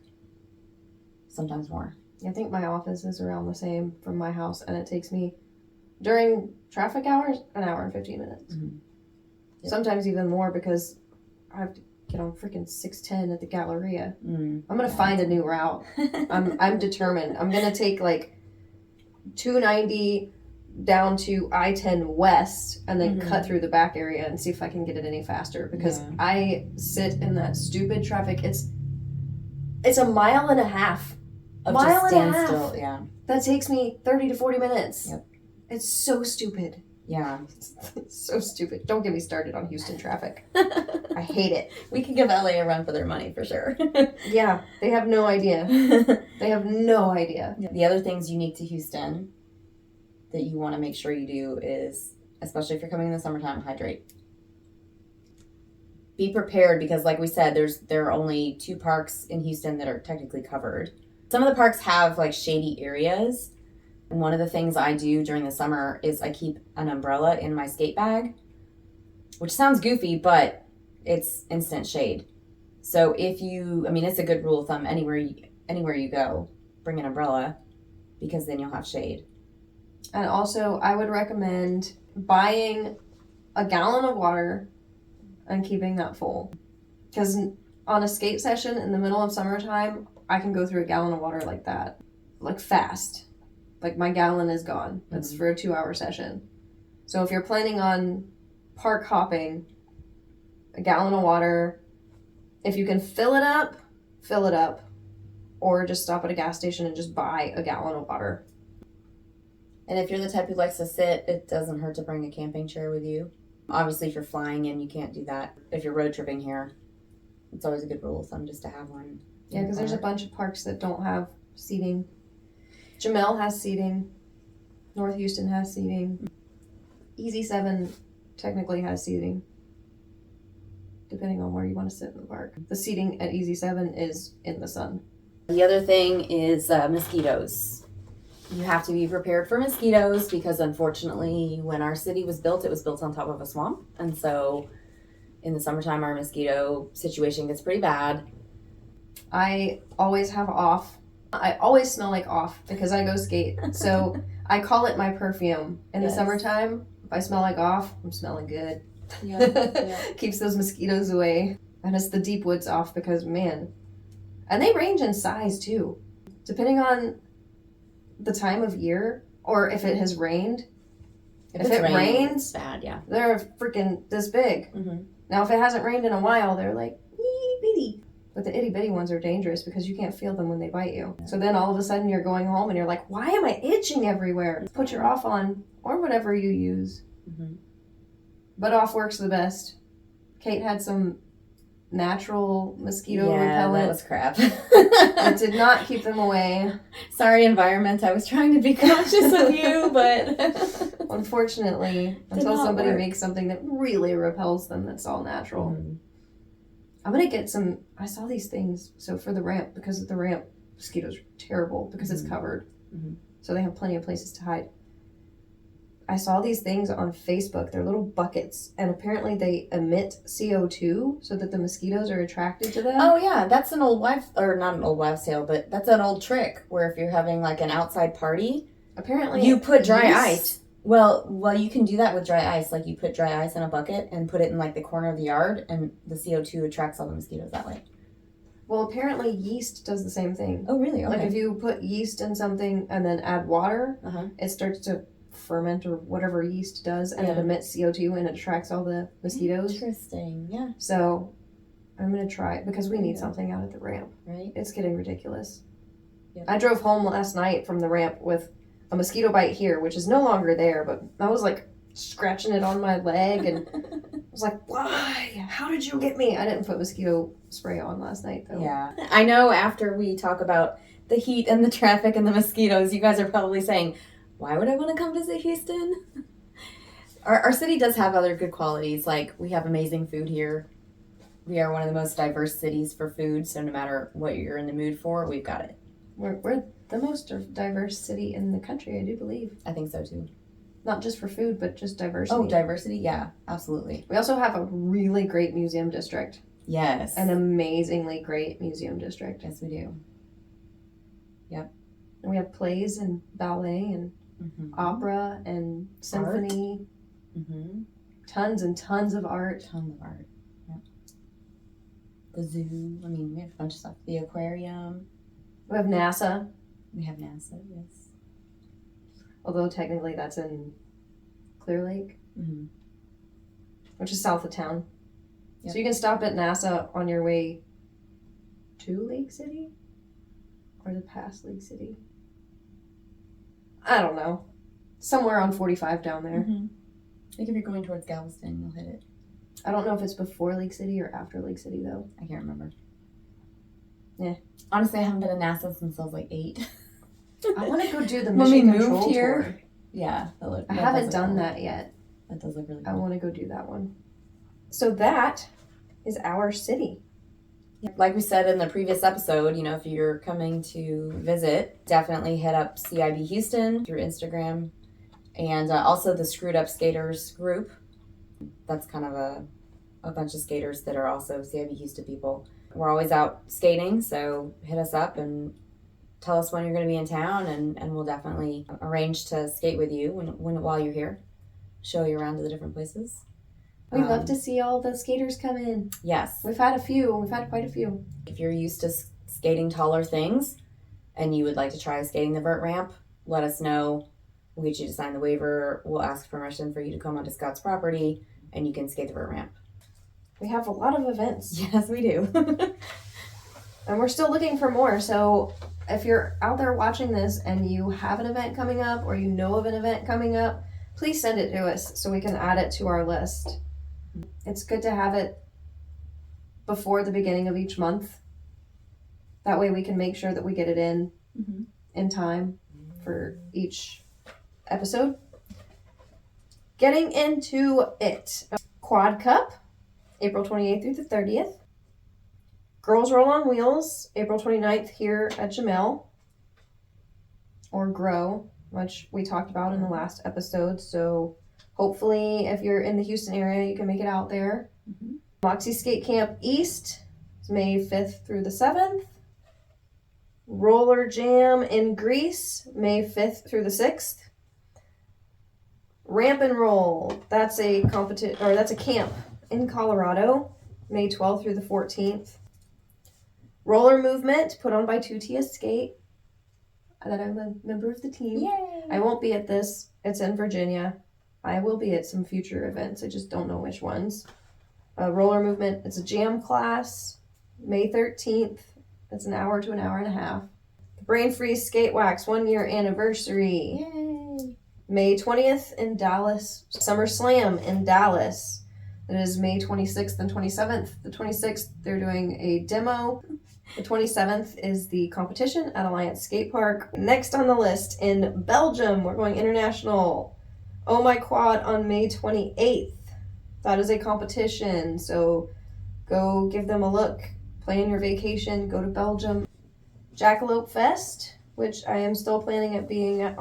Sometimes more. I think my office is around the same from my house, and it takes me, during traffic hours, an hour and 15 minutes. Mm-hmm. Yep. Sometimes even more because I have to get on freaking 610 at the Galleria. Mm. I'm going to find a new route. I'm determined. I'm going to take like 290 down to I-10 west and then cut through the back area and see if I can get it any faster, because I sit in that stupid traffic. It's a mile and a half. Of Mile just and a stand half. still, yeah. That takes me 30 to 40 minutes. Yep. It's so stupid. Yeah. It's so stupid. Don't get me started on Houston traffic. I hate it. We could give LA a run for their money for sure. Yeah, they have no idea. They have no idea. The other things unique to Houston that you want to make sure you do is, especially if you're coming in the summertime, hydrate. Be prepared because, like we said, there are only 2 parks in Houston that are technically covered. Some of the parks have like shady areas. And one of the things I do during the summer is I keep an umbrella in my skate bag, which sounds goofy, but it's instant shade. So it's a good rule of thumb, anywhere you go, bring an umbrella, because then you'll have shade. And also, I would recommend buying a gallon of water and keeping that full. Because on a skate session in the middle of summertime, I can go through a gallon of water like that, like fast. Like my gallon is gone. That's for a 2-hour session. So if you're planning on park hopping, a gallon of water. If you can fill it up, or just stop at a gas station and just buy a gallon of water. And if you're the type who likes to sit, it doesn't hurt to bring a camping chair with you. Obviously, if you're flying in, you can't do that. If you're road tripping here, it's always a good rule of thumb just to have one. Yeah, because there's a bunch of parks that don't have seating. Jamel has seating. North Houston has seating. Easy 7 technically has seating, depending on where you want to sit in the park. The seating at Easy 7 is in the sun. The other thing is mosquitoes. You have to be prepared for mosquitoes because, unfortunately, when our city was built, it was built on top of a swamp. And so in the summertime, our mosquito situation gets pretty bad. I always have off. I always smell like off because I go skate. So I call it my perfume. In the summertime, if I smell like off, I'm smelling good. Yeah. Keeps those mosquitoes away. And it's the deep woods off because, man. And they range in size too. Depending on the time of year or if it has rained. If it rains, bad, yeah. they're freaking this big. Mm-hmm. Now, if it hasn't rained in a while, they're like, itty bitty. But the itty bitty ones are dangerous because you can't feel them when they bite you. So then all of a sudden you're going home and you're like, why am I itching everywhere? Put your off on or whatever you use. Mm-hmm. But off works the best. Kate had some natural mosquito repellent. That was crap. It did not keep them away. Sorry, environment. I was trying to be conscious of you, but unfortunately, until somebody makes something that really repels them, that's all natural. Mm-hmm. I'm gonna get some. I saw these things. So for the ramp, because the ramp mosquitoes are terrible because it's covered, so they have plenty of places to hide. I saw these things on Facebook. They're little buckets, and apparently they emit CO2 so that the mosquitoes are attracted to them. Oh yeah, that's an old wife, or not an old wives' tale, but that's an old trick where if you're having like an outside party, apparently you put dry ice. Well, you can do that with dry ice. Like you put dry ice in a bucket and put it in like the corner of the yard, and the CO2 attracts all the mosquitoes that way. Well, apparently yeast does the same thing. Oh really? Okay. Like if you put yeast in something and then add water, it starts to ferment or whatever yeast does, and it emits CO2 and it attracts all the mosquitoes. Interesting. Yeah. So I'm gonna try it because we need something out at the ramp. Right. It's getting ridiculous. Yep. I drove home last night from the ramp with a mosquito bite here, which is no longer there, but I was like scratching it on my leg and I was like, why? How did you get me? I didn't put mosquito spray on last night though. Yeah. I know after we talk about the heat and the traffic and the mosquitoes, you guys are probably saying, why would I want to come visit Houston? Our city does have other good qualities. Like, we have amazing food here. We are one of the most diverse cities for food, so no matter what you're in the mood for, we've got it. We're the most diverse city in the country, I do believe. I think so, too. Not just for food, but just diversity. Oh, diversity? Yeah, absolutely. We also have a really great museum district. Yes. An amazingly great museum district. Yes, we do. Yep. And we have plays and ballet and opera and symphony. Tons and tons of art. Tons of art. Yep. The zoo. I mean, we have a bunch of stuff. The aquarium. We have NASA. We have NASA, yes. Although technically that's in Clear Lake, which is south of town. Yep. So you can stop at NASA on your way to Lake City or the past Lake City. I don't know. Somewhere on 45 down there. I think if you're going towards Galveston, you'll hit it. I don't know if it's before Lake City or after Lake City, though. I can't remember. Yeah. Honestly, I haven't been to NASA since I was like 8. I want to go do the Mission Control tour. Yeah. I haven't done that yet. That does look really cool. I want to go do that one. So that is our city. Like we said in the previous episode, you know, if you're coming to visit, definitely hit up CIB Houston through Instagram, and also the Screwed Up Skaters group. That's kind of a bunch of skaters that are also CIB Houston people. We're always out skating, so hit us up and tell us when you're going to be in town, and we'll definitely arrange to skate with you while you're here. Show you around to the different places. We love to see all the skaters come in. Yes. We've had a few. We've had quite a few. If you're used to skating taller things and you would like to try skating the vert ramp, let us know. We'll get you to sign the waiver. We'll ask permission for you to come onto Scott's property and you can skate the vert ramp. We have a lot of events. Yes, we do. And we're still looking for more. So if you're out there watching this and you have an event coming up or you know of an event coming up, please send it to us so we can add it to our list. It's good to have it before the beginning of each month. That way we can make sure that we get it in time for each episode. Getting into it. Quad Cup, April 28th through the 30th. Girls Roll on Wheels, April 29th here at Jamel. Or Grow, which we talked about in the last episode. So hopefully, if you're in the Houston area, you can make it out there. Moxie Skate Camp East is May 5th through the 7th. Roller Jam in Greece, May 5th through the 6th. Ramp and Roll, that's a camp in Colorado, May 12th through the 14th. Roller Movement, put on by Sk8, that I'm a member of the team. Yay! I won't be at this. It's in Virginia. I will be at some future events. I just don't know which ones. roller movement. It's a jam class, May 13th. It's an hour to an hour and a half. The Brain Freeze Skate Wax 1 year anniversary. Yay! May 20th in Dallas. Summer Slam in Dallas. It is May 26th and 27th. The 26th, they're doing a demo. The 27th is the competition at Alliance Skate Park. Next on the list, in Belgium, we're going international. Oh My Quad on May 28th. That is a competition, so go give them a look. Plan your vacation, go to Belgium. Jackalope Fest, which I am still planning at being at.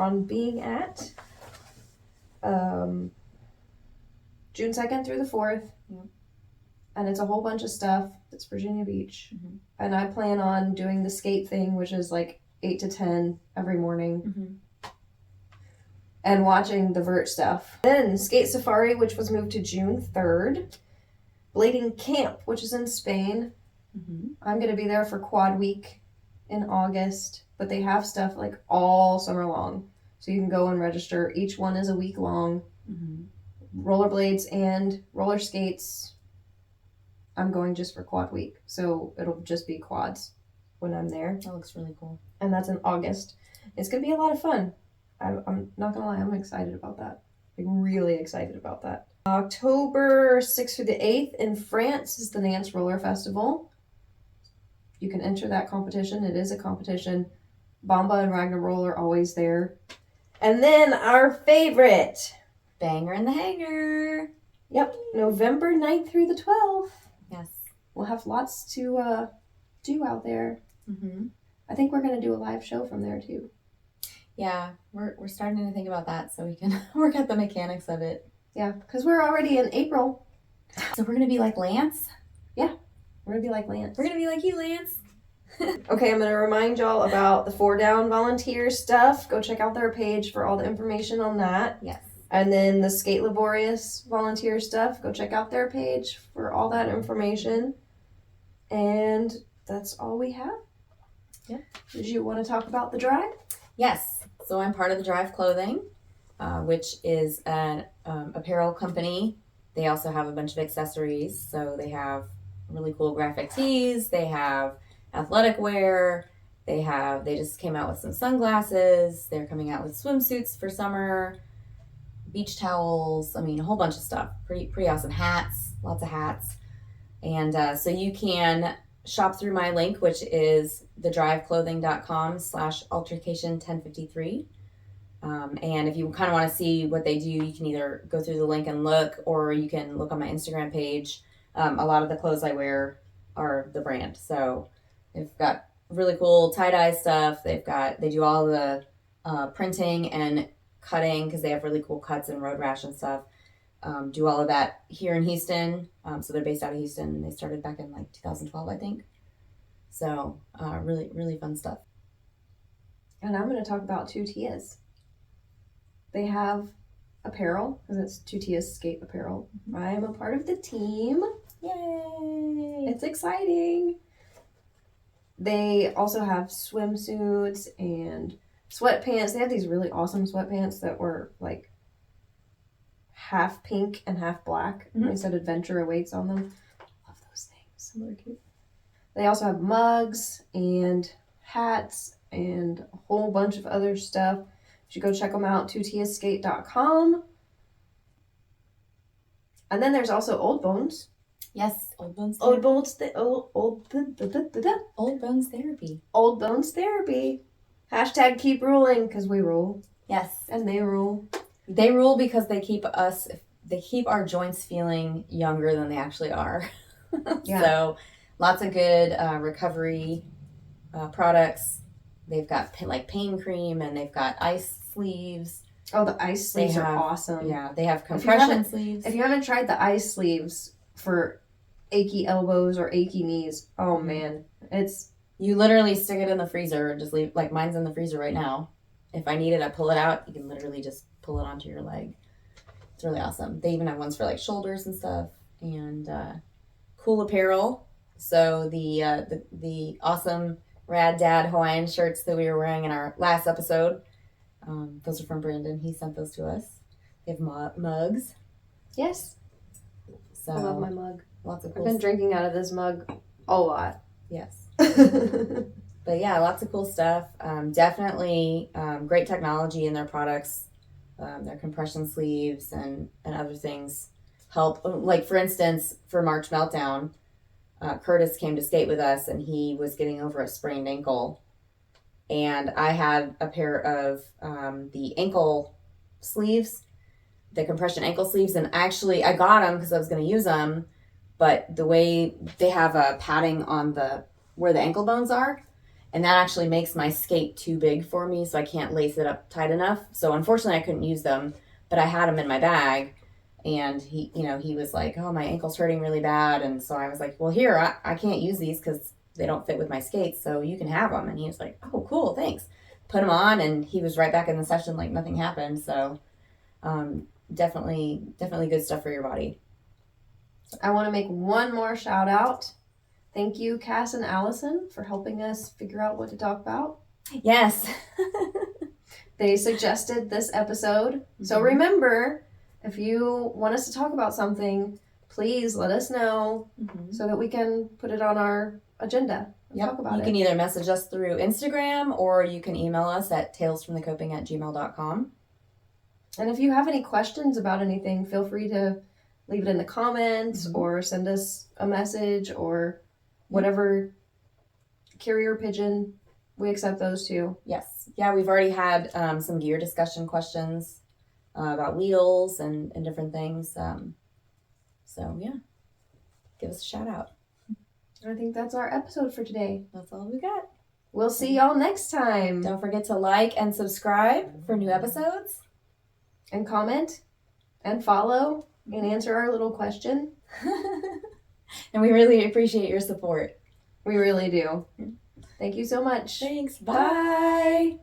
June 2nd through the 4th. Yeah. And it's a whole bunch of stuff. It's Virginia Beach. Mm-hmm. And I plan on doing the skate thing, which is like 8 to 10 every morning. Mm-hmm. And watching the vert stuff. Then Skate Safari, which was moved to June 3rd. Blading Camp, which is in Spain. Mm-hmm. I'm going to be there for Quad Week in August. But they have stuff like all summer long. So you can go and register. Each one is a week long. Mm-hmm. Rollerblades and roller skates. I'm going just for Quad Week. So it'll just be quads when I'm there. That looks really cool. And that's in August. It's going to be a lot of fun. I'm not going to lie, I'm excited about that. I'm really excited about that. October 6th through the 8th in France is the Nance Roller Festival. You can enter that competition. It is a competition. Bamba and Ragnar Roll are always there. And then our favorite. Banger in the Hanger. Yep, November 9th through the 12th. Yes. We'll have lots to do out there. Mm-hmm. I think we're going to do a live show from there too. Yeah, we're starting to think about that so we can work out the mechanics of it. Yeah, because we're already in April. So we're going to be like Lance? Yeah, we're going to be like Lance. We're going to be like you, Lance. Okay, I'm going to remind y'all about the 4 Down volunteer stuff. Go check out their page for all the information on that. Yes. And then the Skate Laborious volunteer stuff. Go check out their page for all that information. And that's all we have. Yeah. Did you want to talk about the drive? Yes. So I'm part of the Drive Clothing, which is an apparel company. They also have a bunch of accessories. So they have really cool graphic tees. They have athletic wear. They just came out with some sunglasses. They're coming out with swimsuits for summer, beach towels. I mean, a whole bunch of stuff. Pretty awesome hats. Lots of hats. And so you can shop through my link, which is thedriveclothing.com/altercation1053. And if you kind of want to see what they do, you can either go through the link and look, or you can look on my Instagram page. A lot of the clothes I wear are the brand. So they've got really cool tie-dye stuff. They do all the printing and cutting because they have really cool cuts and road rash and stuff. Do all of that here in Houston. So they're based out of Houston, and they started back in like 2012, I think. So really, really fun stuff. And I'm going to talk about Tutias. They have apparel, because it's Tutias skate apparel. I am a part of the team. Yay! It's exciting. They also have swimsuits and sweatpants. They have these really awesome sweatpants that were like half pink and half black. Mm-hmm. They said Adventure Awaits on them. Love those things. So they're cute. They also have mugs and hats and a whole bunch of other stuff. You should go check them out, tutiaskate.com. And then there's also Old Bones. Yes, Old Bones Old Therapy. Bones, Old Bones Therapy. Old Bones Therapy. Hashtag keep ruling, because we rule. Yes. And they rule. They rule because they keep our joints feeling younger than they actually are. Yeah. So lots of good recovery products. They've got like pain cream, and they've got ice sleeves. Oh, the ice sleeves are awesome. Yeah, they have compression sleeves. If you haven't tried the ice sleeves for achy elbows or achy knees, oh man, you literally stick it in the freezer and just leave. Like mine's in the freezer right now. If I need it, I pull it out. You can literally just pull it onto your leg. It's really awesome. They even have ones for like shoulders and stuff, and cool apparel. So the awesome Rad Dad Hawaiian shirts that we were wearing in our last episode, those are from Brandon. He sent those to us. They have mugs. Yes. So I love my mug. lots of I've cool been drinking out of this mug a lot. Yes. But yeah, lots of cool stuff. Definitely great technology in their products. Their compression sleeves and other things help. Like, for instance, for March Meltdown, Curtis came to skate with us and he was getting over a sprained ankle. And I had a pair of the ankle sleeves, the compression ankle sleeves. And actually, I got them because I was going to use them. But the way they have a padding on where the ankle bones are, and that actually makes my skate too big for me, so I can't lace it up tight enough. So unfortunately, I couldn't use them, but I had them in my bag, and he was like, "Oh, my ankle's hurting really bad," and so I was like, "Well, here, I can't use these because they don't fit with my skates, so you can have them." And he was like, "Oh, cool, thanks." Put them on, and he was right back in the session like nothing happened. So definitely good stuff for your body. I want to make one more shout out. Thank you, Cass and Allison, for helping us figure out what to talk about. Yes. They suggested this episode. So remember, if you want us to talk about something, please let us know so that we can put it on our agenda and talk about it. You can either message us through Instagram or you can email us at talesfromthecoping@gmail.com. And if you have any questions about anything, feel free to leave it in the comments or send us a message or whatever. Carrier pigeon, we accept those too. Yes. Yeah, we've already had some gear discussion questions about wheels and different things. So, yeah, give us a shout out. I think that's our episode for today. That's all we got. We'll see y'all next time. Don't forget to like and subscribe for new episodes. And comment and follow and answer our little question. And we really appreciate your support. We really do. Thank you so much. Thanks. Bye.